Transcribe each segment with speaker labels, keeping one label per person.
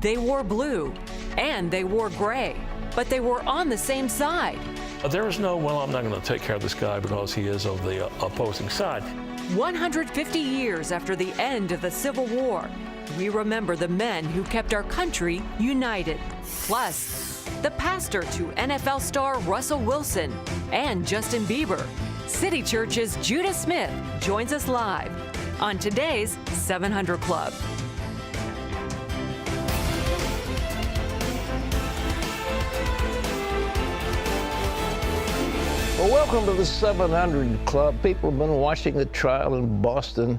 Speaker 1: They wore blue and they wore gray, but they were on the same side.
Speaker 2: There is no, well, I'm not going to take care of this guy because he is of the opposing side.
Speaker 1: 150 years after the end of the Civil War, we remember the men who kept our country united. Plus, the pastor to NFL star Russell Wilson and Justin Bieber. City Church's Judah Smith joins us live on today's 700 Club.
Speaker 3: Well, welcome to the 700 Club. People have been watching the trial in Boston.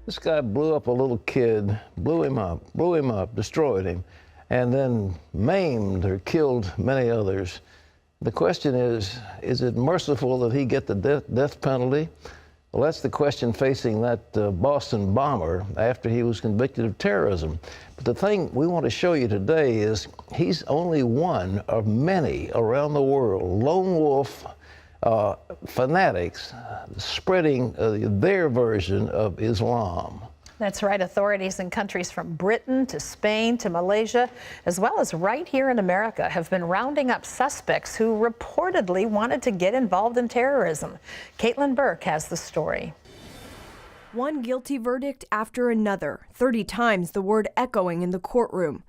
Speaker 3: This guy blew up a little kid, blew him up, destroyed him, and then maimed or killed many others. The question is it merciful that he get the death penalty? Well, that's the question facing that Boston bomber after he was convicted of terrorism. But the thing we want to show you today is he's only one of many around the world, lone wolf fanatics spreading their version of Islam.
Speaker 4: That's right. Authorities in countries from Britain to Spain to Malaysia, as well as right here in America, have been rounding up suspects who reportedly wanted to get involved in terrorism. Caitlin Burke has the story.
Speaker 5: One guilty verdict after another, 30 times the word echoing in the courtroom.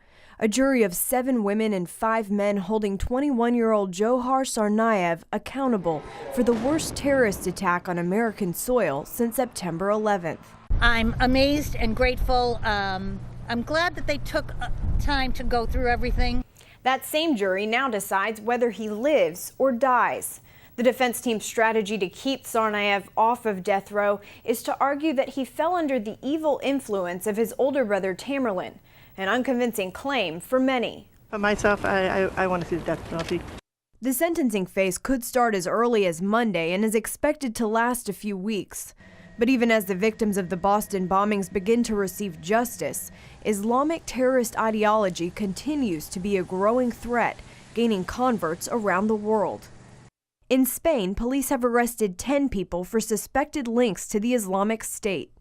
Speaker 5: A jury of 7 women and 5 men holding 21-year-old Johar Tsarnaev accountable for the worst terrorist attack on American soil since September 11th.
Speaker 6: I'm amazed and grateful. I'm glad that they took time to go through everything.
Speaker 5: That same jury now decides whether he lives or dies. The defense team's strategy to keep Tsarnaev off of death row is to argue that he fell under the evil influence of his older brother Tamerlan, an unconvincing claim for many.
Speaker 7: For myself, I want to see the death penalty.
Speaker 5: The sentencing phase could start as early as Monday and is expected to last a few weeks. But even as the victims of the Boston bombings begin to receive justice, Islamic terrorist ideology continues to be a growing threat, gaining converts around the world. In Spain, police have arrested 10 people for suspected links to the Islamic State.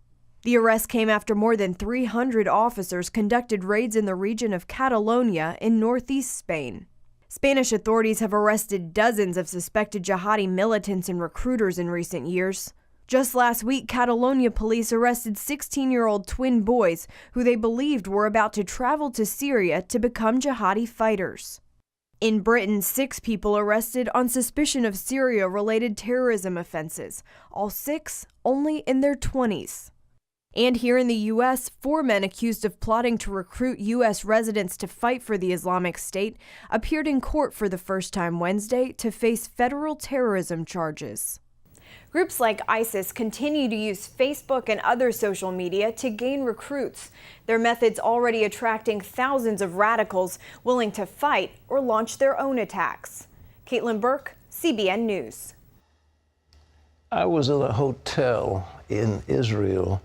Speaker 5: The arrest came after more than 300 officers conducted raids in the region of Catalonia in northeast Spain. Spanish authorities have arrested dozens of suspected jihadi militants and recruiters in recent years. Just last week, Catalonia police arrested 16-year-old twin boys who they believed were about to travel to Syria to become jihadi fighters. In Britain, 6 people arrested on suspicion of Syria-related terrorism offenses, all 6 only in their 20s. And here in the U.S., 4 men accused of plotting to recruit U.S. residents to fight for the Islamic State appeared in court for the first time Wednesday to face federal terrorism charges. Groups like ISIS continue to use Facebook and other social media to gain recruits, their methods already attracting thousands of radicals willing to fight or launch their own attacks. Caitlin Burke, CBN News.
Speaker 3: I was at a hotel in Israel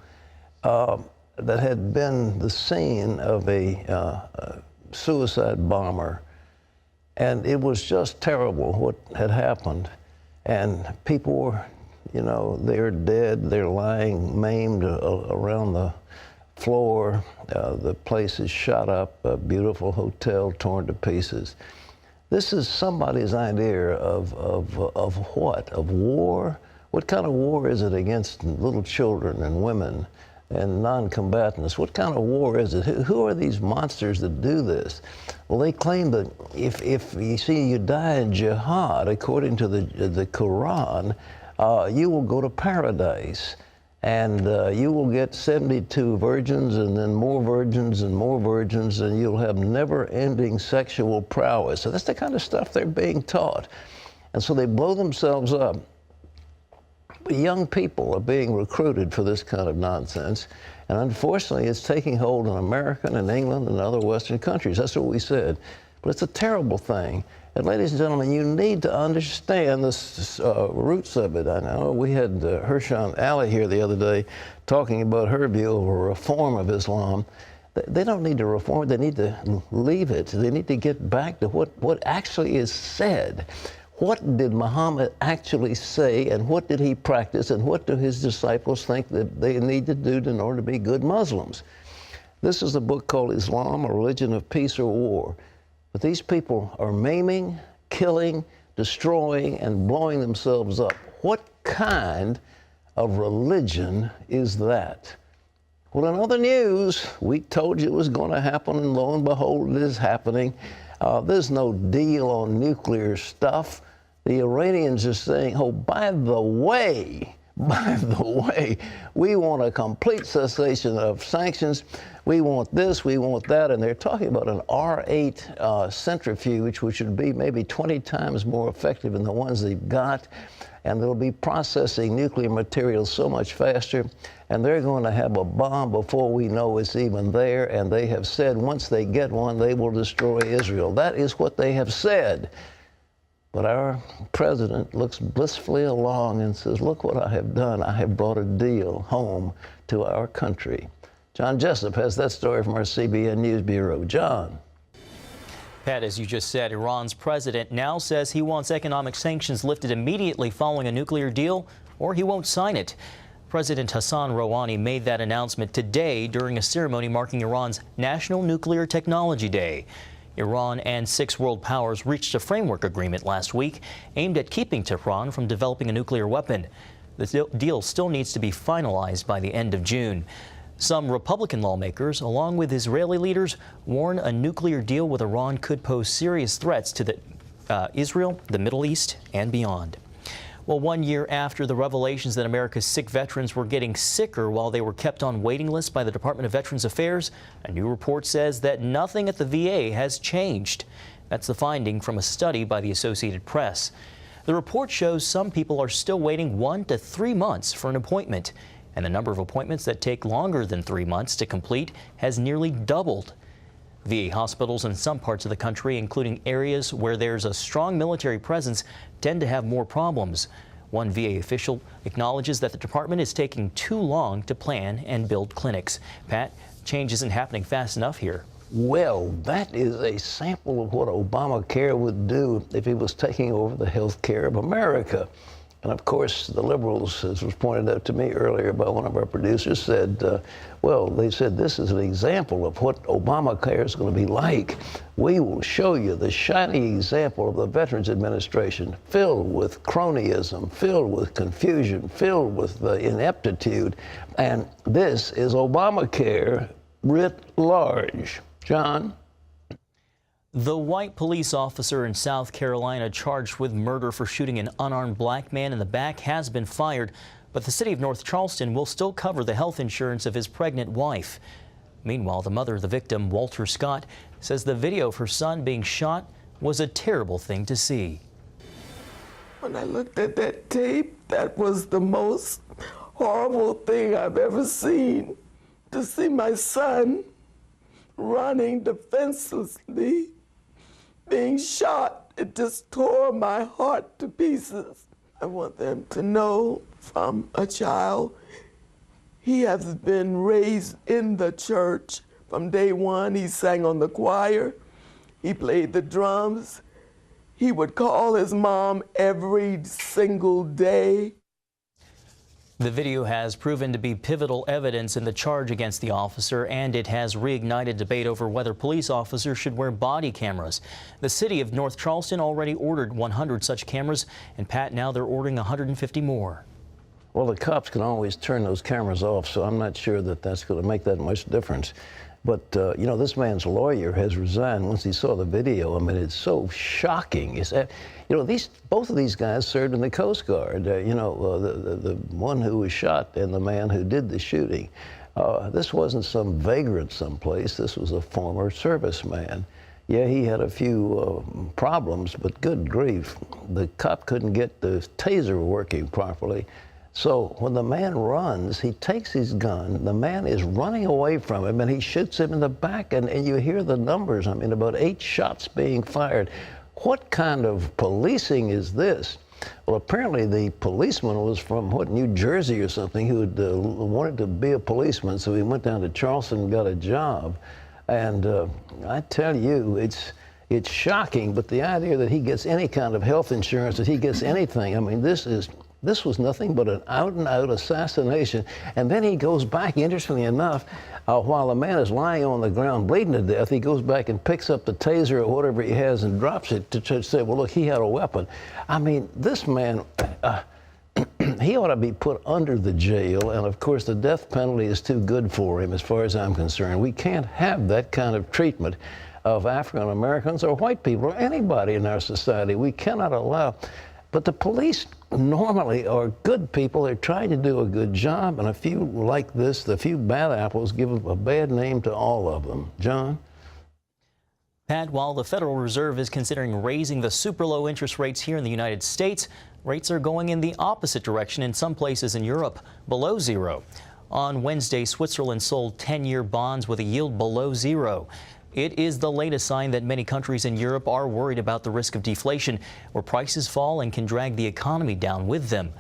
Speaker 3: that had been the scene of a suicide bomber. And it was just terrible what had happened. And people were, they're dead, they're lying maimed around the floor. The place is shot up, a beautiful hotel torn to pieces. This is somebody's idea of what? Of war? What kind of war is it against little children and women and non-combatants? What kind of war is it? Who are these monsters that do this? Well, they claim that if you see you die in jihad, according to the Quran, you will go to paradise. And you will get 72 virgins and then more virgins and more virgins, and you'll have never-ending sexual prowess. So that's the kind of stuff they're being taught. And so they blow themselves up. Young people are being recruited for this kind of nonsense, and unfortunately it's taking hold in America and England and other Western countries. That's what we said. But it's a terrible thing. And ladies and gentlemen, you need to understand the roots of it. I know we had Hershan Ali here the other day talking about her view of a reform of Islam. They don't need to reform it. They need to leave it. They need to get back to what actually is said. What did Muhammad actually say, and what did he practice, and what do his disciples think that they need to do in order to be good Muslims? This is a book called Islam, A Religion of Peace or War. But these people are maiming, killing, destroying, and blowing themselves up. What kind of religion is that? Well, in other news, we told you it was going to happen, and lo and behold, it is happening. There's no deal on nuclear stuff. The Iranians are saying, oh, by the way, we want a complete cessation of sanctions. We want this, we want that. And they're talking about an R8 centrifuge, which would be maybe 20 times more effective than the ones they've got. And they'll be processing nuclear materials so much faster. And they're going to have a bomb before we know it's even there. And they have said once they get one, they will destroy Israel. That is what they have said. But our president looks blissfully along and says, look what I have done. I have brought a deal home to our country. John Jessup has that story from our CBN News Bureau. John.
Speaker 8: Pat, as you just said, Iran's president now says he wants economic sanctions lifted immediately following a nuclear deal, or he won't sign it. President Hassan Rouhani made that announcement today during a ceremony marking Iran's National Nuclear Technology Day. Iran and 6 world powers reached a framework agreement last week aimed at keeping Tehran from developing a nuclear weapon. The deal still needs to be finalized by the end of June. Some Republican lawmakers, along with Israeli leaders, warn a nuclear deal with Iran could pose serious threats to Israel, the Middle East, and beyond. Well, 1 year after the revelations that America's sick veterans were getting sicker while they were kept on waiting lists by the Department of Veterans Affairs, a new report says that nothing at the VA has changed. That's the finding from a study by the Associated Press. The report shows some people are still waiting 1 to 3 months for an appointment, and the number of appointments that take longer than 3 months to complete has nearly doubled. VA hospitals in some parts of the country, including areas where there's a strong military presence, tend to have more problems. One VA official acknowledges that the department is taking too long to plan and build clinics. Pat, change isn't happening fast enough here.
Speaker 3: Well, that is a sample of what Obamacare would do if he was taking over the health care of America. And of course, the liberals, as was pointed out to me earlier by one of our producers, said, well, they said this is an example of what Obamacare is going to be like. We will show you the shining example of the Veterans Administration, filled with cronyism, filled with confusion, filled with ineptitude. And this is Obamacare writ large. John?
Speaker 8: The white police officer in South Carolina charged with murder for shooting an unarmed black man in the back has been fired, but the city of North Charleston will still cover the health insurance of his pregnant wife. Meanwhile, the mother of the victim, Walter Scott, says the video of her son being shot was a terrible thing to see.
Speaker 9: When I looked at that tape, that was the most horrible thing I've ever seen. To see my son running defenselessly, being shot, it just tore my heart to pieces. I want them to know from a child, he has been raised in the church. From day one, he sang on the choir, he played the drums, he would call his mom every single day.
Speaker 8: The video has proven to be pivotal evidence in the charge against the officer, and it has reignited debate over whether police officers should wear body cameras. The city of North Charleston already ordered 100 such cameras, and Pat, now they're ordering 150 more.
Speaker 3: Well, the cops can always turn those cameras off, so I'm not sure that that's going to make that much difference. But, you know, this man's lawyer has resigned once he saw the video. I mean, it's so shocking. It's, you know, both of these guys served in the Coast Guard. You know, the one who was shot and the man who did the shooting. This wasn't some vagrant someplace. This was a former serviceman. Yeah, he had a few problems, but good grief. The cop couldn't get the taser working properly. So when the man runs, he takes his gun, the man is running away from him, and he shoots him in the back, and you hear the numbers. I mean, about 8 shots being fired. What kind of policing is this? Well, apparently the policeman was from, New Jersey or something, who wanted to be a policeman, so he went down to Charleston and got a job. And I tell you, it's shocking, but the idea that he gets any kind of health insurance, that he gets anything, I mean, this is This was nothing but an out-and-out assassination. And then he goes back, interestingly enough, while the man is lying on the ground bleeding to death, he goes back and picks up the taser or whatever he has and drops it to say, well, look, he had a weapon. I mean, this man, he ought to be put under the jail. And, of course, the death penalty is too good for him as far as I'm concerned. We can't have that kind of treatment of African Americans or white people or anybody in our society. We cannot allow. But the police normally are good people. They're trying to do a good job. And a few like this, the few bad apples, give a bad name to all of them. John?
Speaker 8: Pat, while the Federal Reserve is considering raising the super low interest rates here in the United States, rates are going in the opposite direction in some places in Europe, below zero. On Wednesday, Switzerland sold 10-year bonds with a yield below zero. It is the latest sign that many countries in Europe are worried about the risk of deflation, where prices fall and can drag the economy down with them.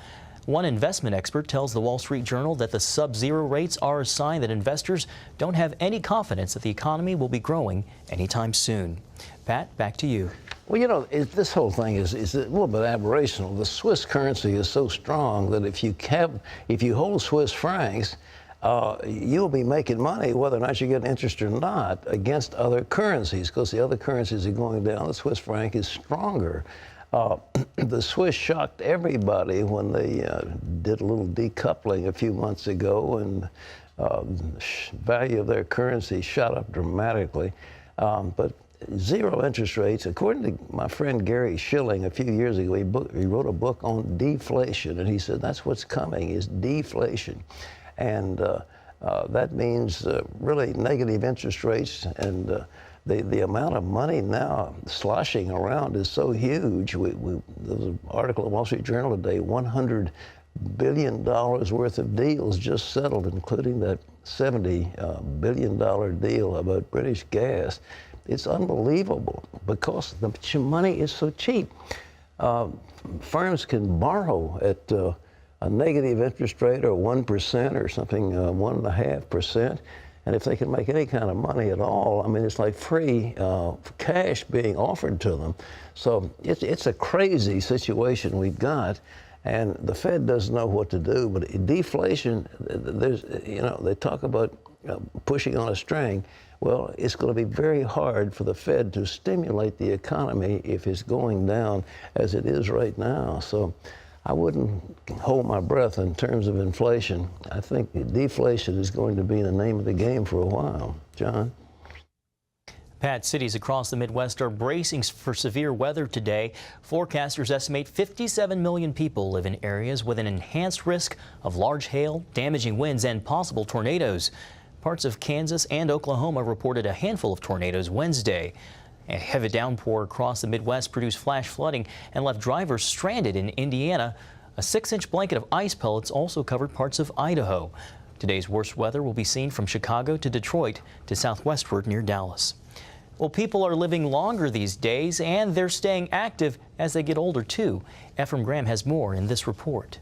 Speaker 8: One investment expert tells the Wall Street Journal that the sub-zero rates are a sign that investors don't have any confidence that the economy will be growing anytime soon. Pat, back to you.
Speaker 3: Well, you know, this whole thing is a little bit aberrational. The Swiss currency is so strong that if you hold Swiss francs, you'll be making money whether or not you get interest or not against other currencies, because the other currencies are going down. The Swiss franc is stronger. The Swiss shocked everybody when they did a little decoupling a few months ago, and the value of their currency shot up dramatically. But zero interest rates, according to my friend Gary Schilling a few years ago, he wrote a book on deflation, and he said that's what's coming, is deflation. And that means really negative interest rates, and the amount of money now sloshing around is so huge. There was an article in the Wall Street Journal today, $100 billion worth of deals just settled, including that $70 billion deal about British gas. It's unbelievable because the money is so cheap. Firms can borrow at a negative interest rate or 1% or something, 1.5%. And if they can make any kind of money at all, I mean, it's like free cash being offered to them. So it's a crazy situation we've got, and the Fed doesn't know what to do. But deflation, they talk about pushing on a string. Well, it's going to be very hard for the Fed to stimulate the economy if it's going down as it is right now. So I wouldn't hold my breath in terms of inflation. I think deflation is going to be the name of the game for a while. John?
Speaker 8: Pat, cities across the Midwest are bracing for severe weather today. Forecasters estimate 57 million people live in areas with an enhanced risk of large hail, damaging winds, and possible tornadoes. Parts of Kansas and Oklahoma reported a handful of tornadoes Wednesday. A heavy downpour across the Midwest produced flash flooding and left drivers stranded in Indiana. A 6-inch blanket of ice pellets also covered parts of Idaho. Today's worst weather will be seen from Chicago to Detroit to southwestward near Dallas. Well, people are living longer these days, and they're staying active as they get older, too. Ephraim Graham has more in this report.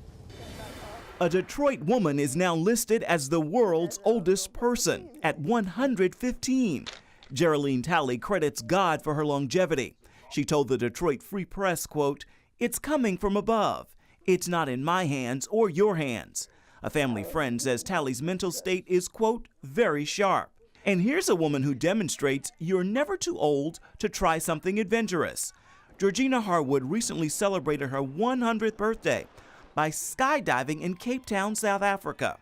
Speaker 10: A Detroit woman is now listed as the world's oldest person at 115. Geraldine Talley credits God for her longevity. She told the Detroit Free Press, quote, "It's coming from above. It's not in my hands or your hands." A family friend says Talley's mental state is, quote, "very sharp." And here's a woman who demonstrates you're never too old to try something adventurous. Georgina Harwood recently celebrated her 100th birthday by skydiving in Cape Town, South Africa.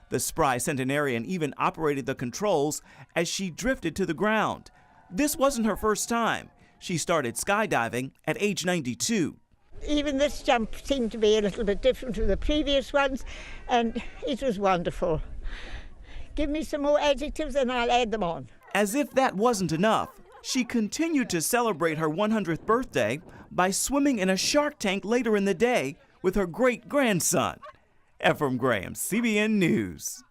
Speaker 10: The spry centenarian even operated the controls as she drifted to the ground. This wasn't her first time. She started skydiving at age 92.
Speaker 11: Even this jump seemed to be a little bit different from the previous ones, and it was wonderful. Give me some more adjectives and I'll add them on.
Speaker 10: As if that wasn't enough, she continued to celebrate her 100th birthday by swimming in a shark tank later in the day with her great-grandson. Ephraim Graham, CBN News.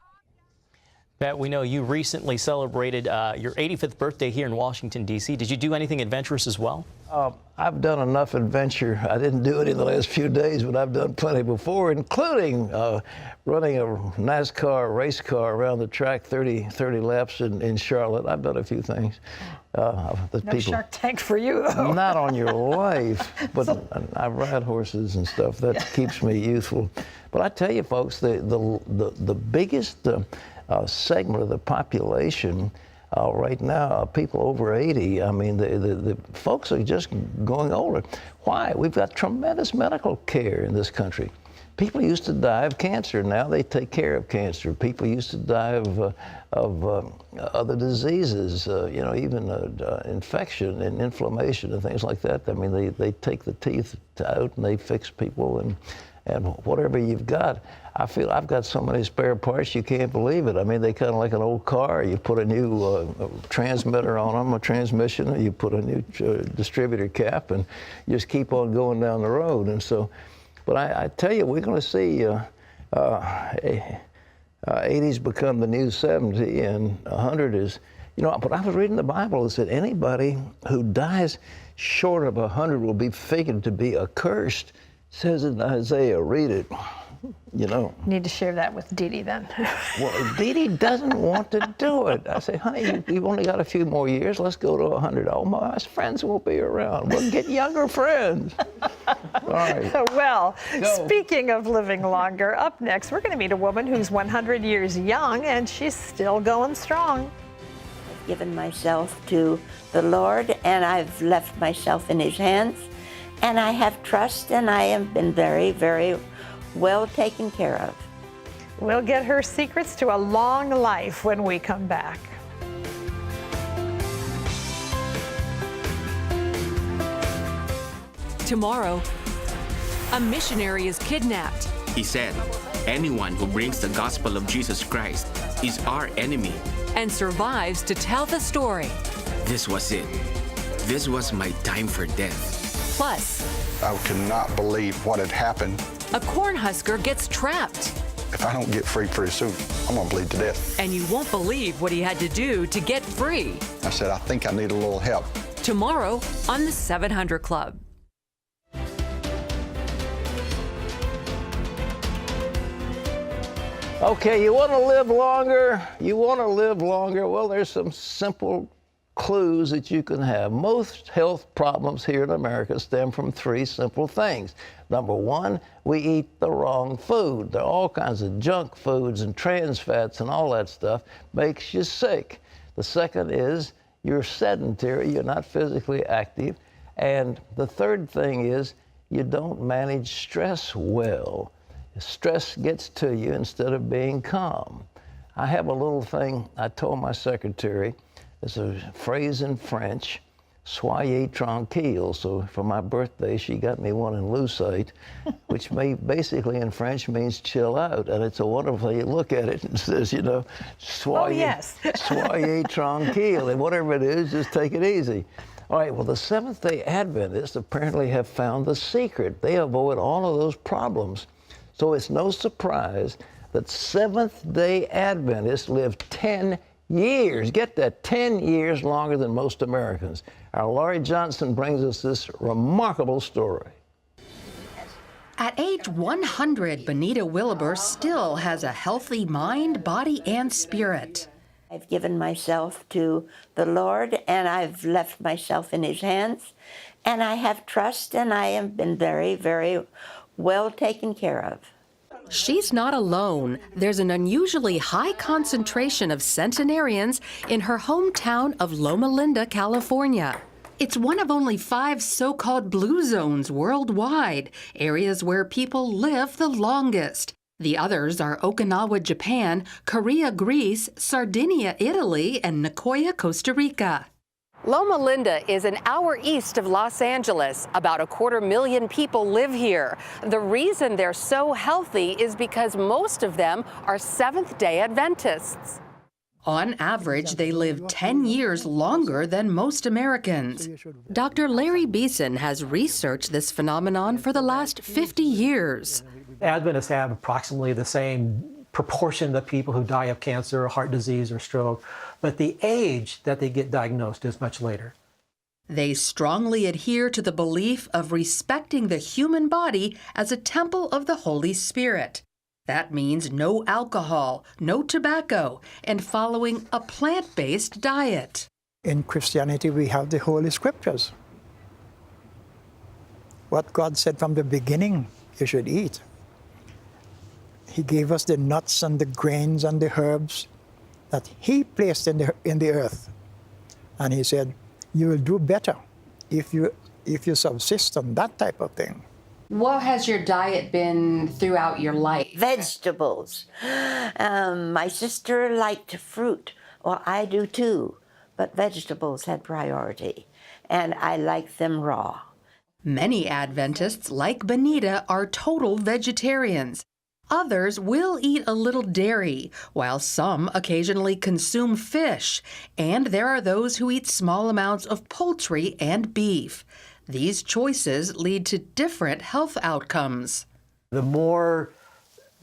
Speaker 8: Pat, we know you recently celebrated your 85th birthday here in Washington, D.C. Did you do anything adventurous as well?
Speaker 3: I've done enough adventure. I didn't do it in the last few days, but I've done plenty before, including running a NASCAR race car around the track, 30 laps in Charlotte. I've done a few things.
Speaker 4: No Shark Tank for you, though.
Speaker 3: Not on your life, but I ride horses and stuff. That keeps me youthful. But I tell you, folks, the biggest segment of the population right now are people over 80. I mean, the folks are just going older. Why? We've got tremendous medical care in this country. People used to die of cancer. Now they take care of cancer. People used to die of other diseases, you know, even infection and inflammation and things like that. I mean, they take the teeth out and they fix people and whatever you've got. I feel I've got so many spare parts you can't believe it. I mean, they kind of like an old car. You put a new transmitter on them, a transmission, and you put a new distributor cap, and you just keep on going down the road. And so, but I tell you, we're going to see 80s become the new 70, and 100 is, you know, but I was reading the Bible. It said anybody who dies short of 100 will be figured to be accursed. It says in Isaiah, read it. You know.
Speaker 4: Need to share that with Dee Dee then.
Speaker 3: Well, Dee Dee doesn't want to do it. I say, honey, you've only got a few more years. Let's go to 100. Oh, my friends won't be around. We'll get younger friends. All right.
Speaker 4: Well, speaking of living longer, up next, we're going to meet a woman who's 100 years young, and she's still going strong.
Speaker 12: I've given myself to the Lord, and I've left myself in His hands, and I have trust, and I have been very, very well taken care of.
Speaker 4: We'll get her secrets to a long life when we come back.
Speaker 1: Tomorrow, a missionary is kidnapped.
Speaker 13: He said, anyone who brings the gospel of Jesus Christ is our enemy.
Speaker 1: And survives to tell the story.
Speaker 13: This was it. This was my time for death.
Speaker 1: Plus,
Speaker 14: I could not believe what had happened.
Speaker 1: A Cornhusker gets trapped.
Speaker 14: If I don't get free pretty soon, I'm gonna bleed to death.
Speaker 1: And you won't believe what he had to do to get free.
Speaker 14: I said, I think I need a little help.
Speaker 1: Tomorrow on the 700 Club.
Speaker 3: Okay, you want to live longer? You want to live longer? Well, there's some simple clues that you can have. Most health problems here in America stem from three simple things. Number one, we eat the wrong food. There are all kinds of junk foods and trans fats and all that stuff makes you sick. The second is you're sedentary, you're not physically active. And the third thing is you don't manage stress well. Stress gets to you instead of being calm. I have a little thing I told my secretary. It's a phrase in French, soyez tranquille. So for my birthday, she got me one in Lucite, which basically in French means chill out. And it's a wonderful, you look at it and it says, you know, soyez tranquille. And whatever it is, just take it easy. All right, well, the Seventh-day Adventists apparently have found the secret. They avoid all of those problems. So it's no surprise that Seventh-day Adventists live 10 years. Get that, 10 years longer than most Americans. Our Laurie Johnson brings us this remarkable story.
Speaker 15: At age 100, Benita Williber still has a healthy mind, body, and spirit.
Speaker 12: I've given myself to the Lord, and I've left myself in His hands, and I have trust, and I have been very, very well taken care of.
Speaker 15: She's not alone. There's an unusually high concentration of centenarians in her hometown of Loma Linda, California. It's one of only 5 so-called blue zones worldwide, areas where people live the longest. The others are Okinawa, Japan, Korea, Greece, Sardinia, Italy, and Nicoya, Costa Rica.
Speaker 1: Loma Linda is an hour east of Los Angeles. About 250,000 people live here. The reason they're so healthy is because most of them are Seventh-day Adventists.
Speaker 15: On average, they live 10 years longer than most Americans. Dr. Larry Beeson has researched this phenomenon for the last 50 years.
Speaker 16: Adventists have approximately the same proportion of people who die of cancer, heart disease, or stroke, but the age that they get diagnosed is much later.
Speaker 15: They strongly adhere to the belief of respecting the human body as a temple of the Holy Spirit. That means no alcohol, no tobacco, and following a plant-based diet.
Speaker 17: In Christianity, we have the Holy Scriptures. What God said from the beginning, you should eat. He gave us the nuts and the grains and the herbs that He placed in the earth. And He said, you will do better if you subsist on that type of thing.
Speaker 18: What has your diet been throughout your life?
Speaker 12: Vegetables. My sister liked fruit. Well, I do too, but vegetables had priority, and I like them raw.
Speaker 15: Many Adventists, like Benita, are total vegetarians. Others will eat a little dairy, while some occasionally consume fish. And there are those who eat small amounts of poultry and beef. These choices lead to different health outcomes.
Speaker 16: The more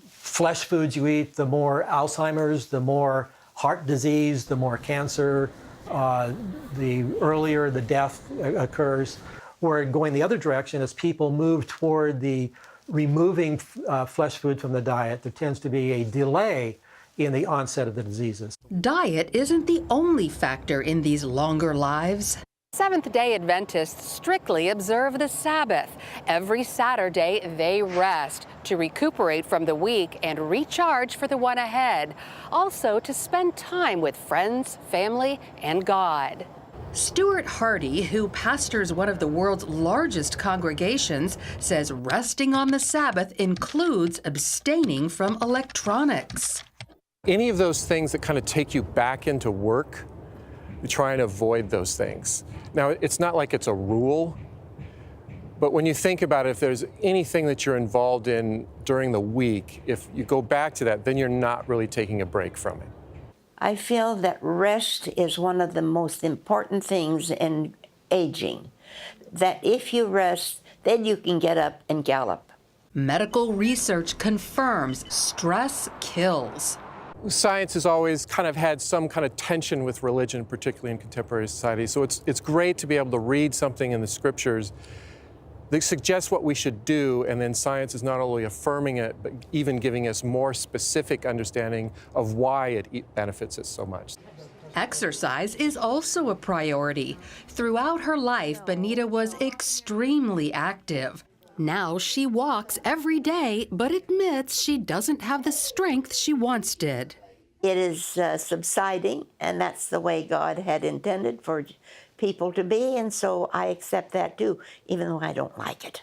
Speaker 16: flesh foods you eat, the more Alzheimer's, the more heart disease, the more cancer, the earlier the death occurs. We're going the other direction as people move toward the removing flesh food from the diet. There tends to be a delay in the onset of the diseases.
Speaker 15: Diet isn't the only factor in these longer lives.
Speaker 19: Seventh-day Adventists strictly observe the Sabbath. Every Saturday, they rest to recuperate from the week and recharge for the one ahead. Also, to spend time with friends, family, and God.
Speaker 15: Stuart Hardy, who pastors one of the world's largest congregations, says resting on the Sabbath includes abstaining from electronics.
Speaker 20: Any of those things that kind of take you back into work, you try and avoid those things. Now, it's not like it's a rule, but when you think about it, if there's anything that you're involved in during the week, if you go back to that, then you're not really taking a break from it.
Speaker 12: I feel that rest is one of the most important things in aging. That if you rest, then you can get up and gallop.
Speaker 15: Medical research confirms stress kills.
Speaker 20: Science has always kind of had some kind of tension with religion, particularly in contemporary society. So it's great to be able to read something in the scriptures that suggests what we should do, and then science is not only affirming it, but even giving us more specific understanding of why it benefits us so much.
Speaker 15: Exercise is also a priority. Throughout her life, Benita was extremely active. Now she walks every day, but admits she doesn't have the strength she once did.
Speaker 12: It is subsiding, and that's the way God had intended for people to be, and so I accept that too, even though I don't like it.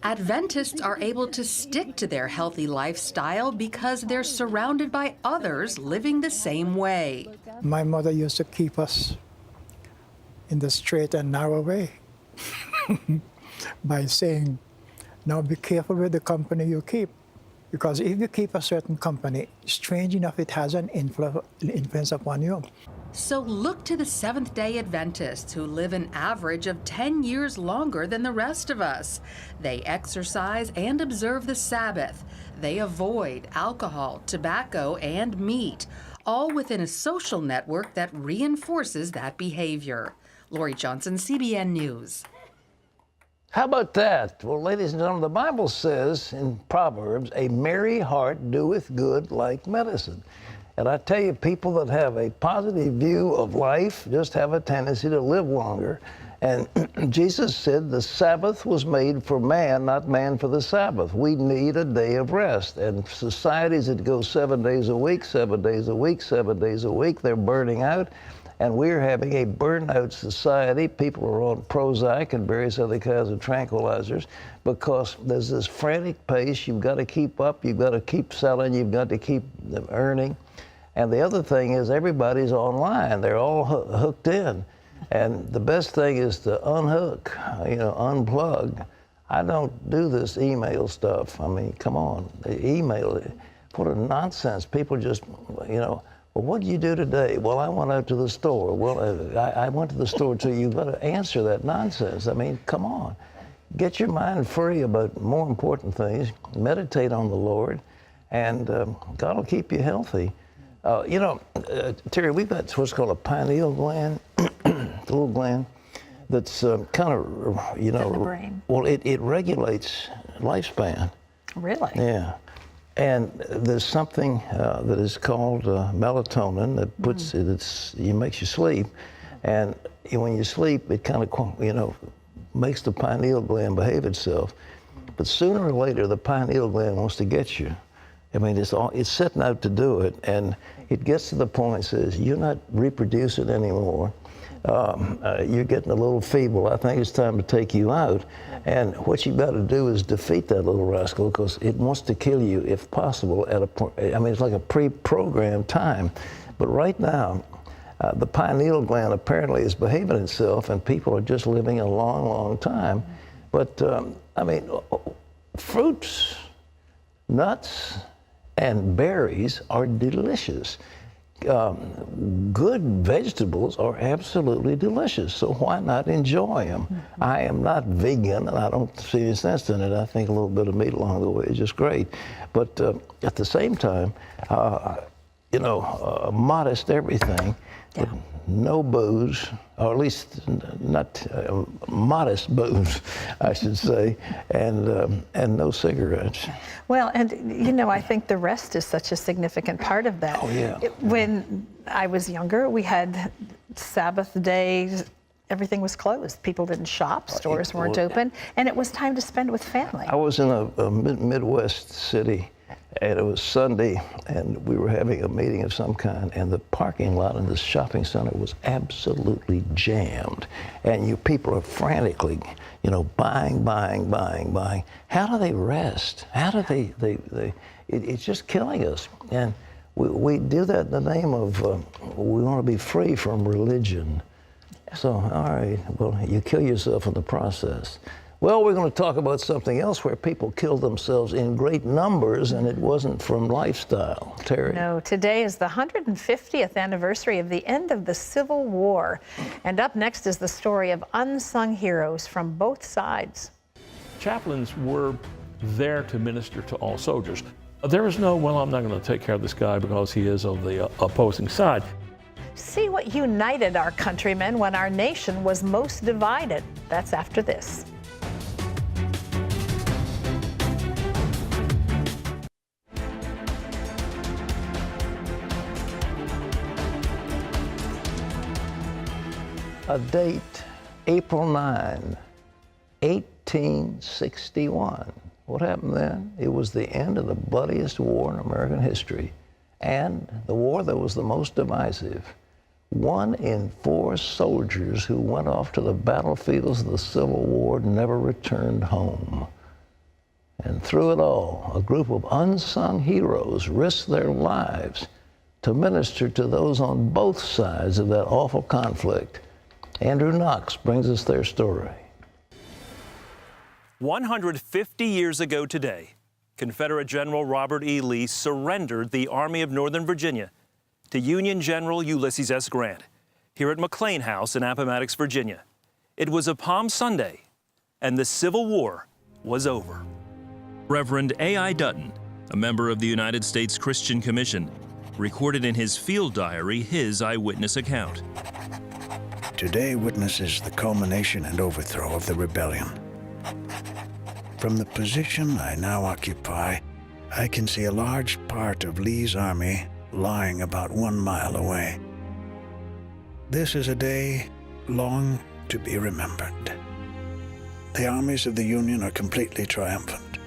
Speaker 15: Adventists are able to stick to their healthy lifestyle because they're surrounded by others living the same way.
Speaker 17: My mother used to keep us in the straight and narrow way by saying, now be careful with the company you keep. Because if you keep a certain company, strange enough, it has an influence upon you.
Speaker 15: So look to the Seventh-day Adventists who live an average of 10 years longer than the rest of us. They exercise and observe the Sabbath. They avoid alcohol, tobacco, and meat, all within a social network that reinforces that behavior. Lori Johnson, CBN News.
Speaker 3: How about that? Well, ladies and gentlemen, the Bible says in Proverbs, a merry heart doeth good like medicine. And I tell you, people that have a positive view of life just have a tendency to live longer. And Jesus said the Sabbath was made for man, not man for the Sabbath. We need a day of rest. And societies that go 7 days a week, 7 days a week, 7 days a week, they're burning out. And we're having a burnout society. People are on Prozac and various other kinds of tranquilizers because there's this frantic pace. You've got to keep up. You've got to keep selling. You've got to keep earning. And the other thing is everybody's online. They're all hooked in. And the best thing is to unhook, unplug. I don't do this email stuff. I mean, come on, the email, what a nonsense. People just, well, what did you do today? Well, I went out to the store. Well, I went to the store too. You've got to answer that nonsense. I mean, come on. get your mind free about more important things, meditate on the Lord, and God will keep you healthy. You know, Terry, we've got what's called a pineal gland, the little gland that's kind of, you know,
Speaker 4: in the brain.
Speaker 3: Well, it regulates lifespan.
Speaker 4: Really?
Speaker 3: Yeah. And there's something that is called melatonin that puts it makes you sleep, and when you sleep, it kind of, you know, makes the pineal gland behave itself. But sooner or later, the pineal gland wants to get you. I mean, it's setting out to do it, and it gets to the point and says, you're not reproducing anymore. You're getting a little feeble. I think it's time to take you out. And what you've got to do is defeat that little rascal, because it wants to kill you, if possible, at a point. I mean, it's like a pre-programmed time. But right now, the pineal gland apparently is behaving itself, and people are just living a long, long time. But, I mean, fruits, nuts, and berries are delicious. Good vegetables are absolutely delicious, so why not enjoy them? I am not vegan, and I don't see any sense in it. I think a little bit of meat along the way is just great. But at the same time, you know, modest everything, but no booze, or at least not modest booze, I should say, and no cigarettes.
Speaker 4: Well, and you know, I think the rest is such a significant part of that.
Speaker 3: Oh, yeah.
Speaker 4: When I was younger, we had Sabbath days, everything was closed. People didn't shop, stores weren't open, and it was time to spend with family.
Speaker 3: I was in a Midwest city, and it was Sunday, and we were having a meeting of some kind, and the parking lot in this shopping center was absolutely jammed. And you people are frantically, you know, buying. How do they rest? How do it's just killing us. And we do that in the name of, we want to be free from religion. So, all right, well, you kill yourself in the process. Well, we're going to talk about something else where people killed themselves in great numbers, and it wasn't from lifestyle. Terry?
Speaker 4: No, today is the 150th anniversary of the end of the Civil War. And up next is the story of unsung heroes from both sides.
Speaker 2: Chaplains were there to minister to all soldiers. There was no, well, I'm not going to take care of this guy because he is of the opposing side.
Speaker 4: See what united our countrymen when our nation was most divided. That's after this.
Speaker 3: A date, April 9, 1861. What happened then? It was the end of the bloodiest war in American history, and the war that was the most divisive. 1 in 4 soldiers who went off to the battlefields of the Civil War never returned home. And through it all, a group of unsung heroes risked their lives to minister to those on both sides of that awful conflict. Andrew Knox brings us their story.
Speaker 21: 150 years ago today, Confederate General Robert E. Lee surrendered the Army of Northern Virginia to Union General Ulysses S. Grant here at McLean House in Appomattox, Virginia. It was a Palm Sunday, and the Civil War was over. Reverend A.I. Dutton, a member of the United States Christian Commission, recorded in his field diary his eyewitness account.
Speaker 22: Today witnesses the culmination and overthrow of the rebellion. From the position I now occupy, I can see a large part of Lee's army lying about 1 mile away. This is a day long to be remembered. The armies of the Union are completely triumphant.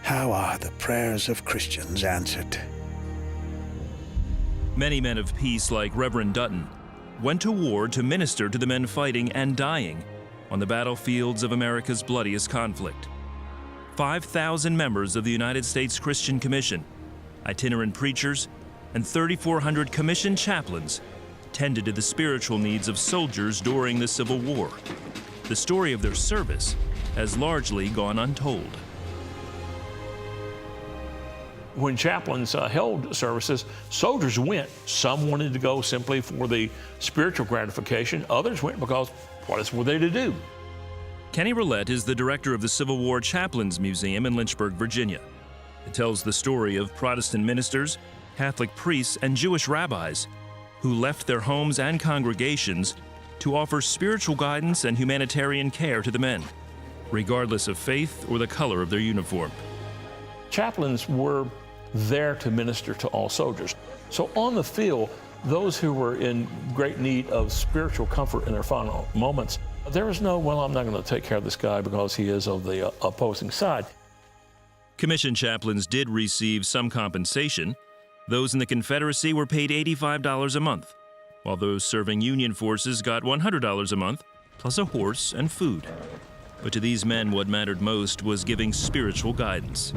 Speaker 22: How are the prayers of Christians answered?
Speaker 21: Many men of peace like Reverend Dutton went to war to minister to the men fighting and dying on the battlefields of America's bloodiest conflict. 5,000 members of the United States Christian Commission, itinerant preachers, and 3,400 commissioned chaplains tended to the spiritual needs of soldiers during the Civil War. The story of their service has largely gone untold.
Speaker 2: When chaplains held services, soldiers went. Some wanted to go simply for the spiritual gratification. Others went because what else were they to do?
Speaker 21: Kenny Roulette is the director of the Civil War Chaplains Museum in Lynchburg, Virginia. It tells the story of Protestant ministers, Catholic priests, and Jewish rabbis who left their homes and congregations to offer spiritual guidance and humanitarian care to the men, regardless of faith or the color of their uniform.
Speaker 2: Chaplains were there to minister to all soldiers. So on the field, those who were in great need of spiritual comfort in their final moments, there was no, well, I'm not going to take care of this guy because he is of the opposing side.
Speaker 21: Commissioned chaplains did receive some compensation. Those in the Confederacy were paid $85 a month, while those serving Union forces got $100 a month, plus a horse and food. But to these men, what mattered most was giving spiritual guidance.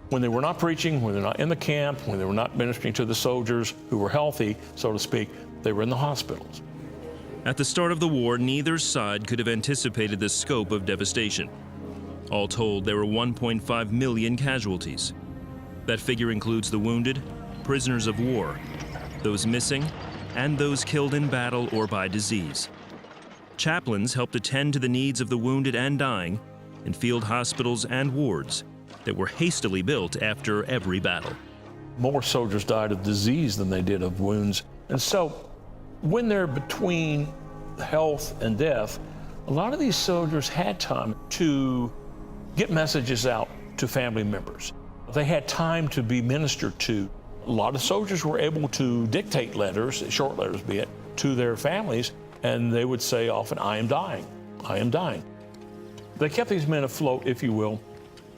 Speaker 2: When they were not preaching, when they're not in the camp, when they were not ministering to the soldiers who were healthy, so to speak, they were in the hospitals.
Speaker 21: At the start of the war, neither side could have anticipated the scope of devastation. All told, there were 1.5 million casualties. That figure includes the wounded, prisoners of war, those missing, and those killed in battle or by disease. Chaplains helped attend to the needs of the wounded and dying in field hospitals and wards that were hastily built after every battle.
Speaker 2: More soldiers died of disease than they did of wounds. And so when they're between health and death, a lot of these soldiers had time to get messages out to family members. They had time to be ministered to. A lot of soldiers were able to dictate letters, short letters be it, to their families, and they would say often, I am dying, I am dying. They kept these men afloat, if you will,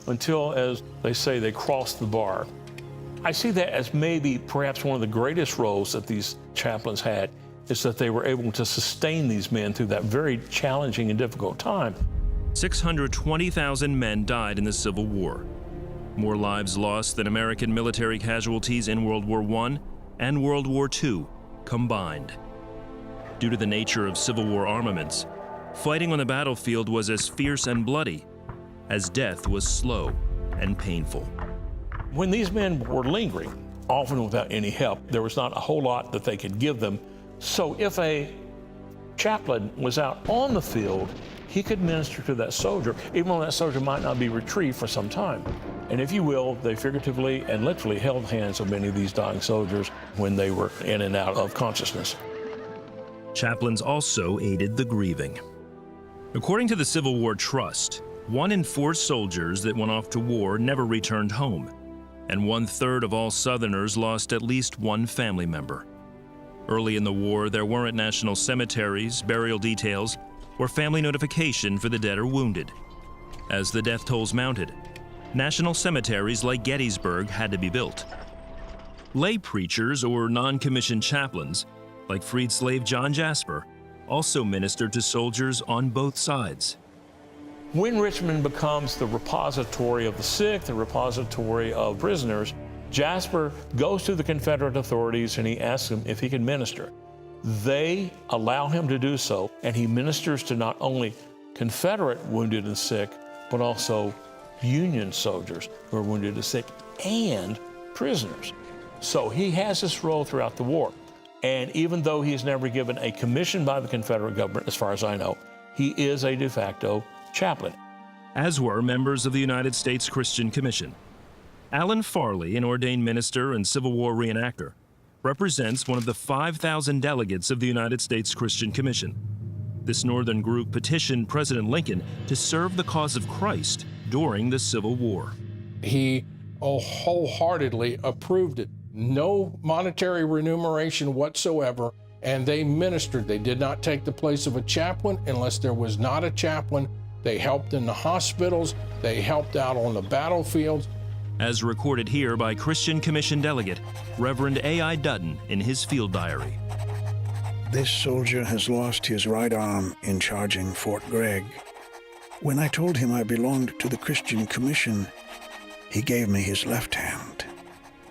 Speaker 2: until, as they say, they crossed the bar. I see that as maybe perhaps one of the greatest roles that these chaplains had, is that they were able to sustain these men through that very challenging and difficult time.
Speaker 21: 620,000 men died in the Civil War. More lives lost than American military casualties in World War I and World War II combined. Due to the nature of Civil War armaments, fighting on the battlefield was as fierce and bloody as death was slow and painful.
Speaker 2: When these men were lingering, often without any help, there was not a whole lot that they could give them. So if a chaplain was out on the field, he could minister to that soldier, even though that soldier might not be retrieved for some time. And if you will, they figuratively and literally held hands of many of these dying soldiers when they were in and out of consciousness.
Speaker 21: Chaplains also aided the grieving. According to the Civil War Trust, 1 in 4 soldiers that went off to war never returned home, and 1/3 of all Southerners lost at least one family member. Early in the war, there weren't national cemeteries, burial details, or family notification for the dead or wounded. As the death tolls mounted, national cemeteries like Gettysburg had to be built. Lay preachers or non-commissioned chaplains, like freed slave John Jasper, also ministered to soldiers on both sides.
Speaker 2: When Richmond becomes the repository of the sick, the repository of prisoners, Jasper goes to the Confederate authorities and he asks them if he can minister. They allow him to do so, and he ministers to not only Confederate wounded and sick, but also Union soldiers who are wounded and sick, and prisoners. So he has this role throughout the war. And even though he is never given a commission by the Confederate government, as far as I know, he is a de facto chaplain.
Speaker 21: As were members of the United States Christian Commission. Alan Farley, an ordained minister and Civil War reenactor, represents one of the 5,000 delegates of the United States Christian Commission. This northern group petitioned President Lincoln to serve the cause of Christ during the Civil War.
Speaker 6: He wholeheartedly approved it. No monetary remuneration whatsoever, and they ministered. They did not take the place of a chaplain unless there was not a chaplain. They helped in the hospitals. They helped out on the battlefields.
Speaker 21: As recorded here by Christian Commission delegate Reverend A.I. Dutton in his field diary.
Speaker 22: This soldier has lost his right arm in charging Fort Gregg. When I told him I belonged to the Christian Commission, he gave me his left hand.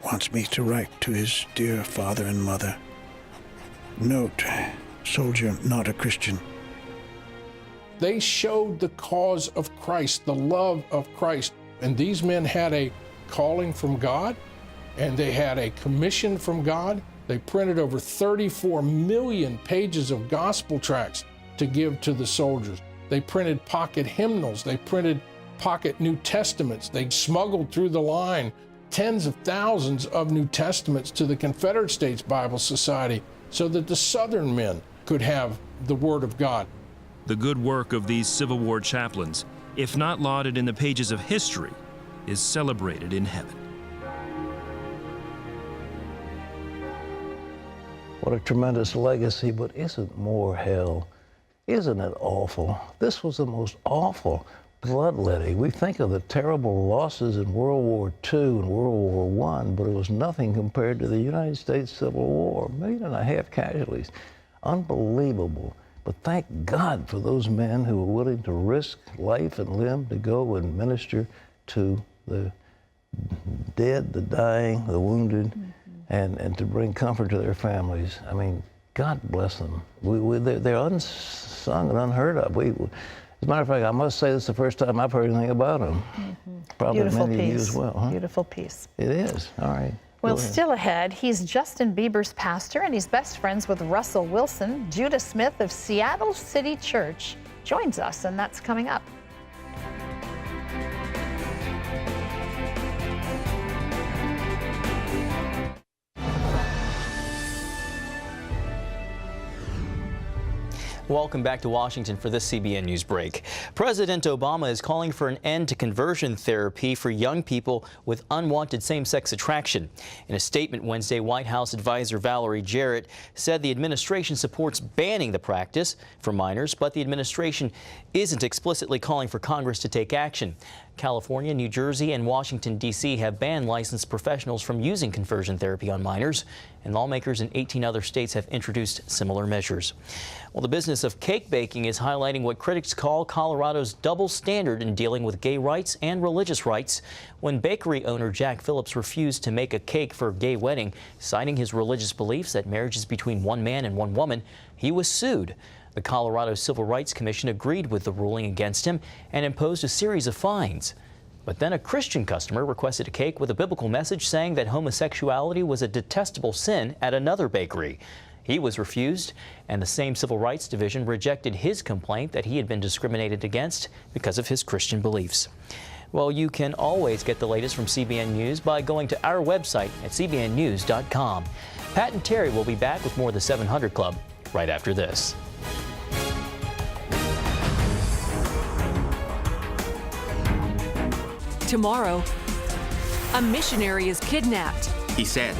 Speaker 22: Wants me to write to his dear father and mother. Note, soldier not a Christian.
Speaker 6: They showed the cause of Christ, the love of Christ. And these men had a calling from God, and they had a commission from God. They printed over 34 million pages of gospel tracts to give to the soldiers. They printed pocket hymnals. They printed pocket New Testaments. They smuggled through the line tens of thousands of New Testaments to the Confederate States Bible Society so that the Southern men could have the Word of God.
Speaker 21: The good work of these Civil War chaplains, if not lauded in the pages of history, is celebrated in heaven.
Speaker 3: What a tremendous legacy, but isn't more hell? Isn't it awful? This was the most awful bloodletting. We think of the terrible losses in World War II and World War I, but it was nothing compared to the United States Civil War. 1.5 million casualties. Unbelievable. But thank God for those men who were willing to risk life and limb to go and minister to the dead, the dying, the wounded, and to bring comfort to their families. I mean, God bless them. They're unsung and unheard of. As a matter of fact, I must say this is the first time I've heard anything about them. Probably
Speaker 4: Beautiful
Speaker 3: many
Speaker 4: piece.
Speaker 3: of you as well. Huh?
Speaker 4: Beautiful piece.
Speaker 3: It is. All right.
Speaker 4: Well, still ahead, he's Justin Bieber's pastor, and he's best friends with Russell Wilson. Judah Smith of Seattle City Church joins us, and that's coming up.
Speaker 8: Welcome back to Washington for this CBN News break. President Obama is calling for an end to conversion therapy for young people with unwanted same-sex attraction. In a statement Wednesday, White House advisor Valerie Jarrett said the administration supports banning the practice for minors, but the administration isn't explicitly calling for Congress to take action. California, New Jersey, and Washington, D.C. have banned licensed professionals from using conversion therapy on minors, and lawmakers in 18 other states have introduced similar measures. Well, the business of cake baking is highlighting what critics call Colorado's double standard in dealing with gay rights and religious rights. When bakery owner Jack Phillips refused to make a cake for a gay wedding, citing his religious beliefs that marriage is between one man and one woman, he was sued. The Colorado Civil Rights Commission agreed with the ruling against him and imposed a series of fines. But then a Christian customer requested a cake with a biblical message saying that homosexuality was a detestable sin at another bakery. He was refused, and the same Civil Rights Division rejected his complaint that he had been discriminated against because of his Christian beliefs. Well, you can always get the latest from CBN News by going to our website at cbnnews.com. Pat and Terry will be back with more of the 700 Club right after this.
Speaker 1: Tomorrow, a missionary is kidnapped.
Speaker 13: He said,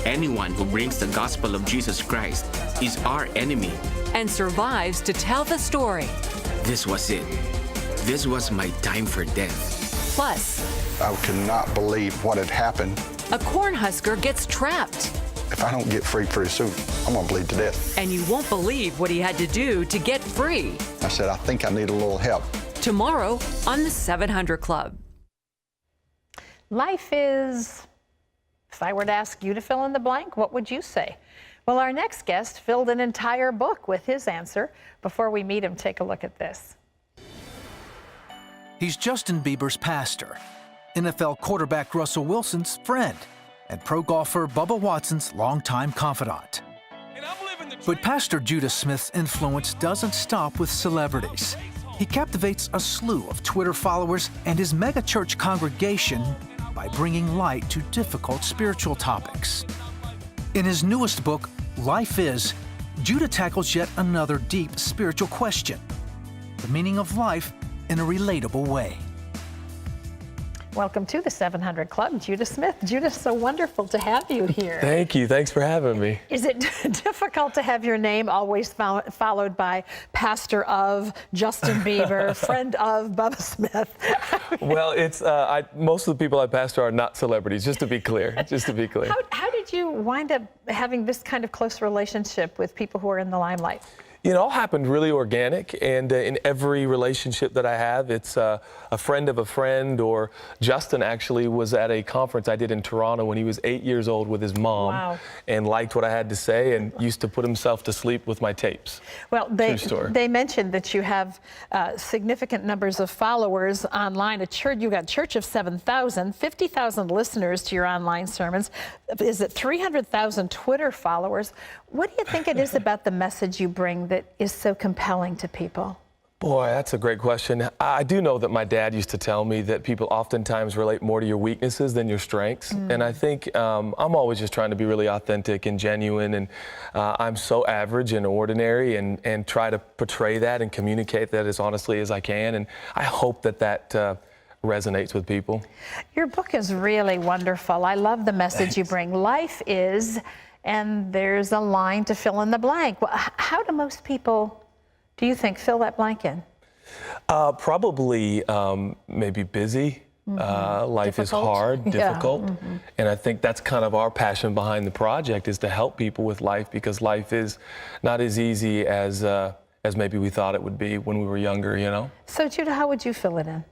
Speaker 13: anyone who brings the gospel of Jesus Christ is our enemy.
Speaker 1: And survives to tell the story.
Speaker 13: This was it. This was my time for death.
Speaker 1: Plus,
Speaker 14: I cannot believe what had happened.
Speaker 1: a Cornhusker gets trapped.
Speaker 14: If I don't get free pretty soon, I'm gonna bleed to death.
Speaker 1: And you won't believe what he had to do to get free.
Speaker 14: I said, I think I need a little help.
Speaker 1: Tomorrow on the 700 Club.
Speaker 4: Life is, if I were to ask you to fill in the blank, what would you say? Well, our next guest filled an entire book with his answer. Before we meet him, take a look at this.
Speaker 5: He's Justin Bieber's pastor, NFL quarterback Russell Wilson's friend, and pro golfer Bubba Watson's longtime confidant. But Pastor Judah Smith's influence doesn't stop with celebrities. He captivates a slew of Twitter followers and his megachurch congregation by bringing light to difficult spiritual topics. In his newest book, Life Is, Judah tackles yet another deep spiritual question: the meaning of life in a relatable way.
Speaker 4: Welcome to the 700 Club, Judah Smith. Judah, so wonderful to have you here.
Speaker 7: Thank you. Thanks for having me.
Speaker 4: Is it difficult to have your name always followed by pastor of Justin Bieber, friend of Bubba Smith?
Speaker 7: Well, it's most of the people I pastor are not celebrities, just to be clear. Just to be clear.
Speaker 4: How did you wind up having this kind of close relationship with people who are in the limelight?
Speaker 7: It all happened really organic, and in every relationship that I have, it's a friend of a friend. Or Justin actually was at a conference I did in Toronto when he was 8 years old with his mom, and liked what I had to say and used to put himself to sleep with my tapes.
Speaker 4: Well, they mentioned that you have significant numbers of followers online. You got a church of 7,000, 50,000 listeners to your online sermons. Is it 300,000 Twitter followers? What do you think it is about the message you bring that is so compelling to people?
Speaker 7: Boy, that's a great question. I do know that my dad used to tell me that people oftentimes relate more to your weaknesses than your strengths. And I think I'm always just trying to be really authentic and genuine. And I'm so average and ordinary and try to portray that and communicate that as honestly as I can. And I hope that that resonates with people.
Speaker 4: Your book is really wonderful. I love the message you bring. Life is, and there's a line to fill in the blank. Well, how do most people, do you think, fill that blank in?
Speaker 7: Probably maybe busy. Life
Speaker 4: Difficult.
Speaker 7: is hard, difficult.
Speaker 4: Yeah.
Speaker 7: And I think that's kind of our passion behind the project, is to help people with life, because life is not as easy as maybe we thought it would be when we were younger, you know?
Speaker 4: So Judah, how would you fill it in?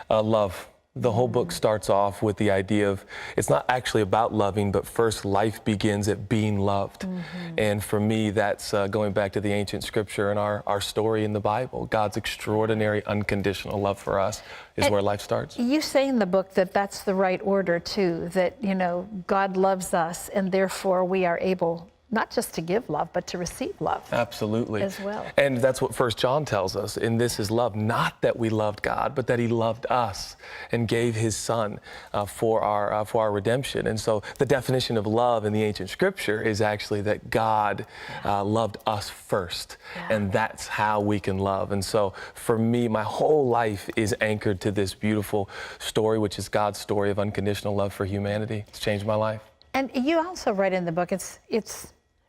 Speaker 7: Love. The whole book starts off with the idea of, it's not actually about loving, but first life begins at being loved. And for me, that's going back to the ancient scripture and our story in the Bible. God's extraordinary, unconditional love for us is where life starts.
Speaker 4: You say in the book that that's the right order too, that, you know, God loves us and therefore we are able not just to give love, but to receive love.
Speaker 7: Absolutely.
Speaker 4: As well.
Speaker 7: And that's what 1 John tells us. And this is love, not that we loved God, but that he loved us and gave his son for our redemption. And so the definition of love in the ancient scripture is actually that God loved us first. And that's how we can love. And so for me, my whole life is anchored to this beautiful story, which is God's story of unconditional love for humanity. It's changed my life.
Speaker 4: And you also write in the book, it's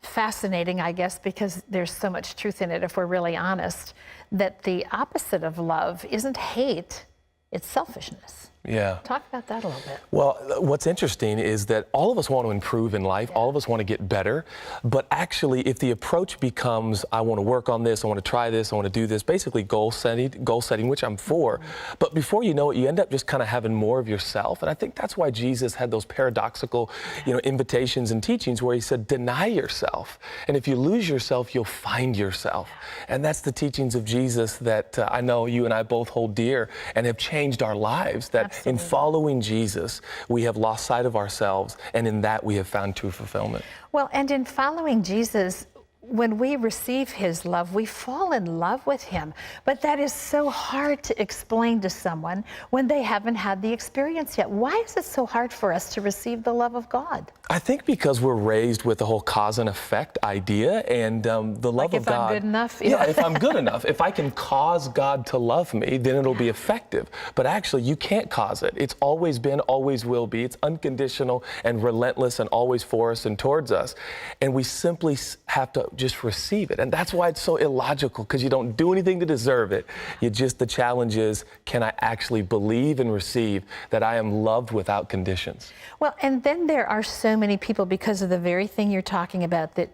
Speaker 4: fascinating, I guess, because there's so much truth in it, if we're really honest, that the opposite of love isn't hate, it's selfishness.
Speaker 7: Yeah.
Speaker 4: Talk about that a little bit.
Speaker 7: Well, what's interesting is that all of us want to improve in life. All of us want to get better. But actually, if the approach becomes, I want to work on this, I want to try this, I want to do this, basically goal setting, which I'm for. But before you know it, you end up just kind of having more of yourself. And I think that's why Jesus had those paradoxical, invitations and teachings where he said, deny yourself. And if you lose yourself, you'll find yourself. And that's the teachings of Jesus that I know you and I both hold dear and have changed our lives. That in following Jesus, we have lost sight of ourselves, and in that we have found true fulfillment.
Speaker 4: Well, and in following Jesus, when we receive his love, we fall in love with him. But that is so hard to explain to someone when they haven't had the experience yet. Why is it so hard for us to receive the love of God?
Speaker 7: I think because we're raised with the whole cause and effect idea, and the love of God.
Speaker 4: If I'm good enough?
Speaker 7: Yeah, if I'm good enough. If I can cause God to love me, then it'll be effective. But actually, you can't cause it. It's always been, always will be. It's unconditional and relentless and always for us and towards us. And we simply have to just receive it. And that's why it's so illogical, because you don't do anything to deserve it. The challenge is, can I actually believe and receive that I am loved without conditions?
Speaker 4: Well, and then there are so many people, because of the very thing you're talking about, that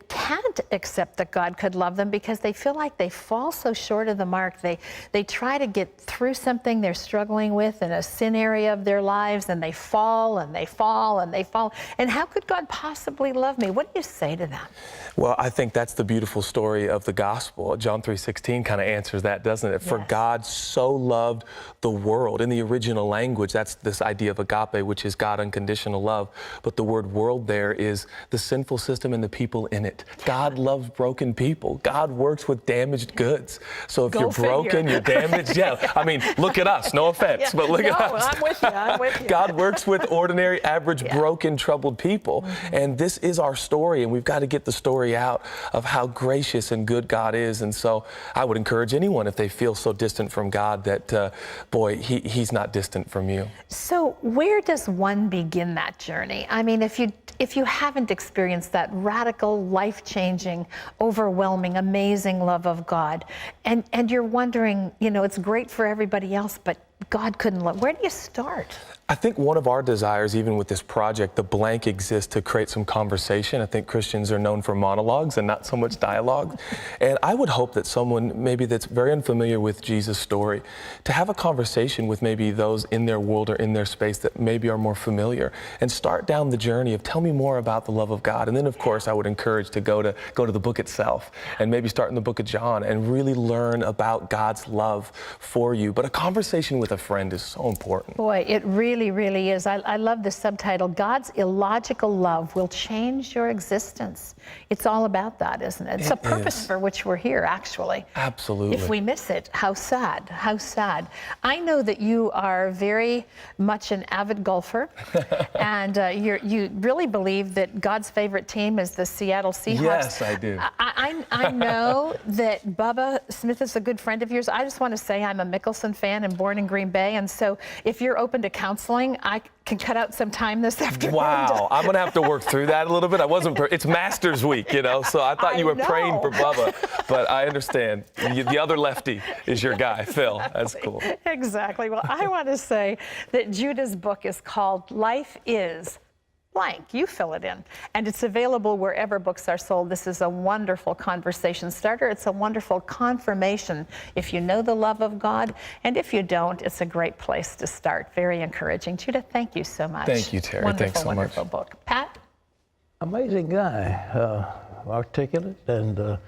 Speaker 4: can't accept that God could love them because they feel like they fall so short of the mark. They try to get through something they're struggling with in a sin area of their lives, and they fall and they fall and they fall. And how could God possibly love me? What do you say to them?
Speaker 7: Well, I think that's the beautiful story of the gospel. John 3:16 kind of answers that, doesn't it? Yes. For God so loved the world. In the original language, that's this idea of agape, which is God unconditional love. But the word world there is the sinful system and the people in it. God loves broken people. God works with damaged goods. So if you're broken, you're damaged. Yeah, I mean, look at us. No offense, but look at us.
Speaker 4: I'm with you. I'm with you.
Speaker 7: God works with ordinary, average, broken, troubled people. And this is our story, and we've got to get the story out of how gracious and good God is. And so I would encourage anyone, if they feel so distant from God, that, boy, he's not distant from you.
Speaker 4: So where does one begin that journey? I mean, if you haven't experienced that radical, life-changing, overwhelming, amazing love of God, and you're wondering, it's great for everybody else, but God couldn't love, where do you start?
Speaker 7: I think one of our desires, even with this project, the blank exists to create some conversation. I think Christians are known for monologues and not so much dialogue. And I would hope that someone maybe that's very unfamiliar with Jesus' story, to have a conversation with maybe those in their world or in their space that maybe are more familiar, and start down the journey of tell me more about the love of God. And then, of course, I would encourage to go to the book itself, and maybe start in the book of John and really learn about God's love for you. But a conversation with with a friend is so important.
Speaker 4: Boy, it really, really is. I love the subtitle, God's illogical love will change your existence. It's all about that, isn't it? It's a purpose for which we're here, actually.
Speaker 7: Absolutely.
Speaker 4: If we miss it, how sad, how sad. I know that you are very much an avid golfer, and you really believe that God's favorite team is the Seattle Seahawks.
Speaker 7: Yes, I do.
Speaker 4: I know that Bubba Smith is a good friend of yours. I just want to say I'm a Mickelson fan and born in Green Bay, and so if you're open to counseling, I can cut out some time this afternoon.
Speaker 7: Wow, I'm going to have to work through that a little bit. I wasn't, it's Masters week, you know, so I thought you were praying for Bubba, but I understand. The other lefty is your guy, Phil. That's cool.
Speaker 4: Exactly. Well, I want to say that Judah's book is called Life Is blank. You fill it in. And it's available wherever books are sold. This is a wonderful conversation starter. It's a wonderful confirmation if you know the love of God. And if you don't, it's a great place to start. Very encouraging. Judah, thank you so much.
Speaker 7: Thank you, Terry.
Speaker 4: Wonderful,
Speaker 7: Thanks so much.
Speaker 4: wonderful book. Pat?
Speaker 3: Amazing guy, articulate, and the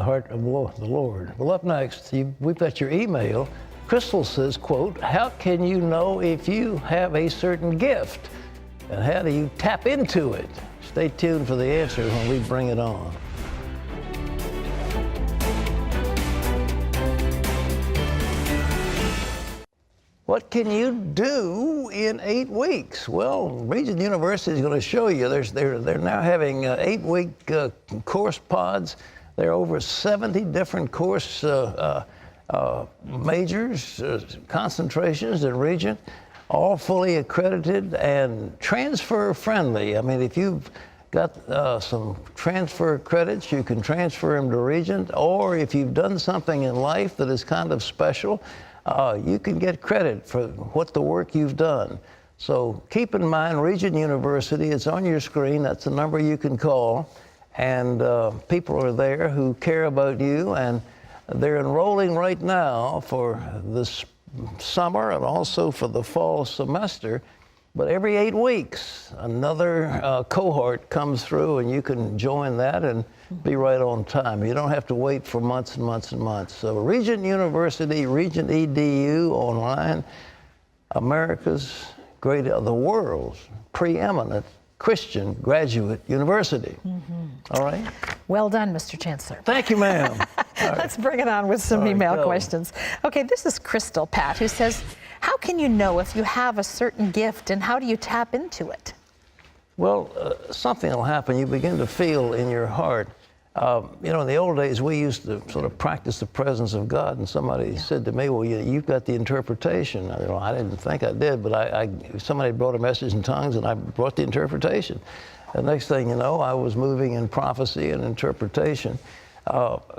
Speaker 3: heart of the Lord. Well, up next, we've got your email. Crystal says, quote, how can you know if you have a certain gift? And how do you tap into it? Stay tuned for the answer when we bring it on. What can you do in 8 weeks? Well, Regent University is going to show you. They're now having 8-week course pods. There are over 70 different course majors, concentrations in Regent, all fully accredited and transfer friendly. I mean, if you've got some transfer credits, you can transfer them to Regent, or if you've done something in life that is kind of special, you can get credit for the work you've done. So keep in mind, Regent University, it's on your screen. That's the number you can call. And people are there who care about you, and they're enrolling right now for this summer and also for the fall semester. But every 8 weeks, another cohort comes through, and you can join that and be right on time. You don't have to wait for months and months and months. So Regent University, Regent EDU online, America's the world's preeminent Christian graduate university. All right?
Speaker 4: Well done, Mr. Chancellor.
Speaker 3: Thank you, ma'am.
Speaker 4: Let's bring it on with some email questions. Okay, this is Crystal, Pat, who says, how can you know if you have a certain gift, and how do you tap into it?
Speaker 3: Well, something will happen. You begin to feel in your heart. You know, in the old days, we used to sort of practice the presence of God, and somebody said to me, well, you've got the interpretation. I didn't think I did, but somebody brought a message in tongues, and I brought the interpretation. The next thing you know, I was moving in prophecy and interpretation.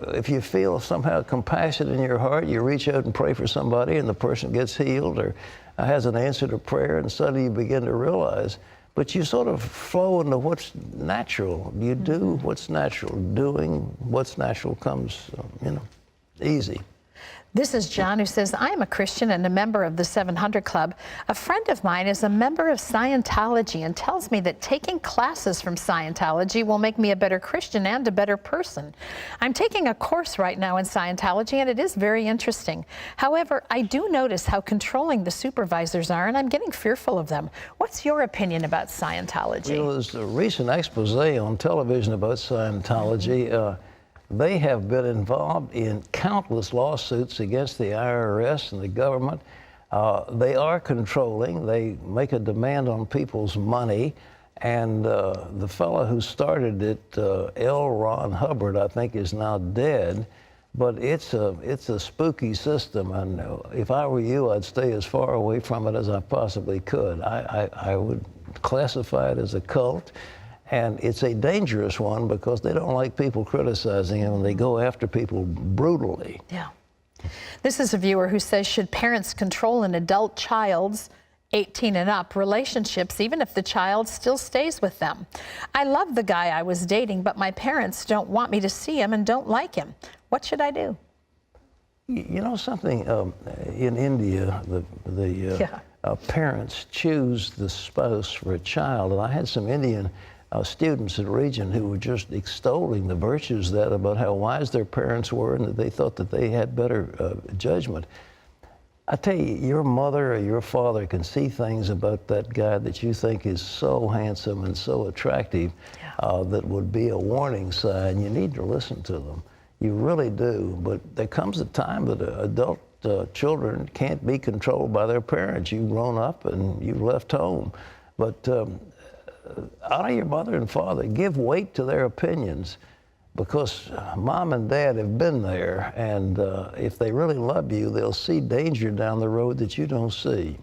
Speaker 3: If you feel somehow compassion in your heart, you reach out and pray for somebody, and the person gets healed or has an answer to prayer, and suddenly you begin to realize. But you sort of flow into what's natural. You do what's natural. Doing what's natural comes, easy.
Speaker 4: This is John, who says, I am a Christian and a member of the 700 Club. A friend of mine is a member of Scientology and tells me that taking classes from Scientology will make me a better Christian and a better person. I'm taking a course right now in Scientology, and it is very interesting. However, I do notice how controlling the supervisors are, and I'm getting fearful of them. What's your opinion about Scientology?
Speaker 3: Well, there's a recent expose on television about Scientology. They have been involved in countless lawsuits against the IRS and the government. They are controlling. They make a demand on people's money. And the fellow who started it, L. Ron Hubbard, I think is now dead. But it's a spooky system. And if I were you, I'd stay as far away from it as I possibly could. I would classify it as a cult. And it's a dangerous one because they don't like people criticizing them, and they go after people brutally.
Speaker 4: Yeah. This is a viewer who says, should parents control an adult child's 18 and up relationships, even if the child still stays with them? I love the guy I was dating, but my parents don't want me to see him and don't like him. What should I do?
Speaker 3: You know something, in India, the parents choose the spouse for a child, and I had some Indian students at Regent who were just extolling the virtues of that, about how wise their parents were and that they thought that they had better judgment. I tell you, your mother or your father can see things about that guy that you think is so handsome and so attractive that would be a warning sign. You need to listen to them. You really do. But there comes a time that adult children can't be controlled by their parents. You've grown up and you've left home. But honor your mother and father. Give weight to their opinions, because mom and dad have been there, and if they really love you, they'll see danger down the road that you don't see.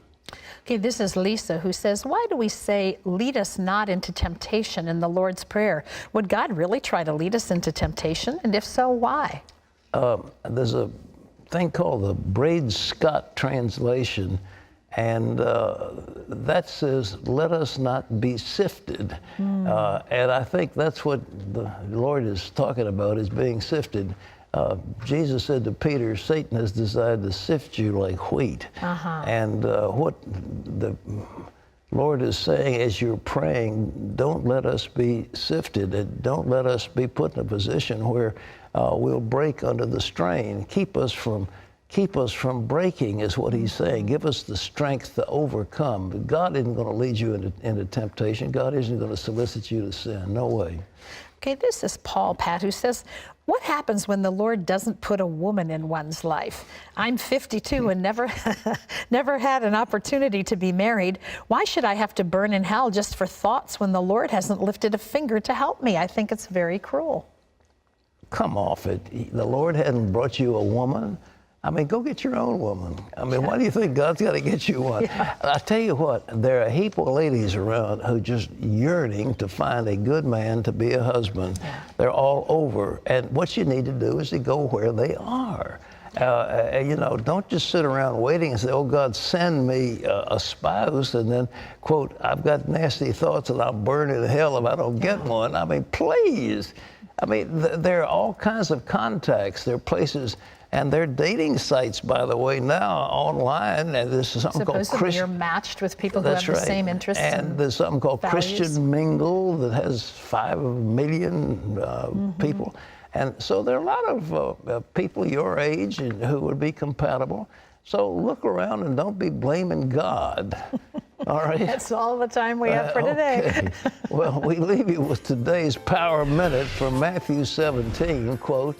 Speaker 4: Okay, this is Lisa who says, why do we say, lead us not into temptation in the Lord's Prayer? Would God really try to lead us into temptation? And if so, why?
Speaker 3: There's a thing called the Braid Scott translation, and that says, let us not be sifted. And I think that's what the Lord is talking about, is being sifted. Jesus said to Peter, Satan has decided to sift you like wheat. And what the Lord is saying as you're praying, don't let us be sifted, and don't let us be put in a position where we'll break under the strain. Keep us from breaking, is what he's saying. Give us the strength to overcome. But God isn't going to lead you into temptation. God isn't going to solicit you to sin. No way.
Speaker 4: Okay, this is Paul, Pat, who says, what happens when the Lord doesn't put a woman in one's life? I'm 52 and never had an opportunity to be married. Why should I have to burn in hell just for thoughts when the Lord hasn't lifted a finger to help me? I think it's very cruel.
Speaker 3: Come off it. The Lord hadn't brought you a woman. I mean, go get your own woman. I mean, why do you think God's got to get you one? I tell you what, there are a heap of ladies around who just yearning to find a good man to be a husband. They're all over. And what you need to do is to go where they are. You know, don't just sit around waiting and say, oh, God, send me a spouse, and then, quote, I've got nasty thoughts and I'll burn in hell if I don't get one. I mean, please. I mean, there are all kinds of contacts. There are places. And there are dating sites, by the way, now online, and there's something called Christian.
Speaker 4: You're matched with people who have the same interests.
Speaker 3: And there's something called Christian Mingle that has 5 million people. And so there are a lot of people your age who would be compatible. So look around and don't be blaming God. All right?
Speaker 4: That's all the time we have for today.
Speaker 3: Okay. Well, we leave you with today's Power Minute from Matthew 17, quote,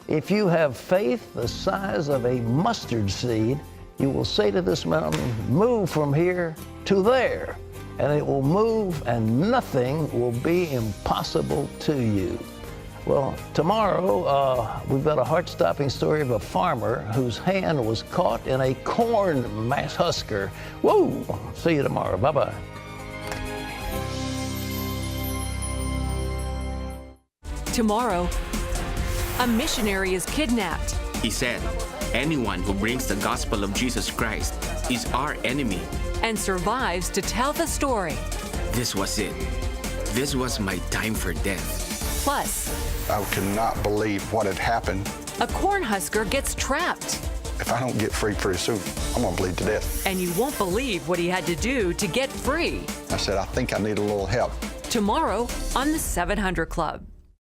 Speaker 3: if you have faith the size of a mustard seed, you will say to this mountain, move from here to there, and it will move, and nothing will be impossible to you. Well, tomorrow, we've got a heart-stopping story of a farmer whose hand was caught in a corn mass husker. Whoa! See you tomorrow. Bye-bye.
Speaker 1: Tomorrow, a missionary is kidnapped.
Speaker 13: He said, anyone who brings the gospel of Jesus Christ is our enemy.
Speaker 1: And survives to tell the story.
Speaker 13: This was it. This was my time for death.
Speaker 1: Plus,
Speaker 14: I cannot believe what had happened.
Speaker 1: a Cornhusker gets trapped.
Speaker 14: If I don't get free pretty soon, I'm going to bleed to death.
Speaker 1: And you won't believe what he had to do to get free.
Speaker 14: I said, I think I need a little help.
Speaker 1: Tomorrow on the 700 Club.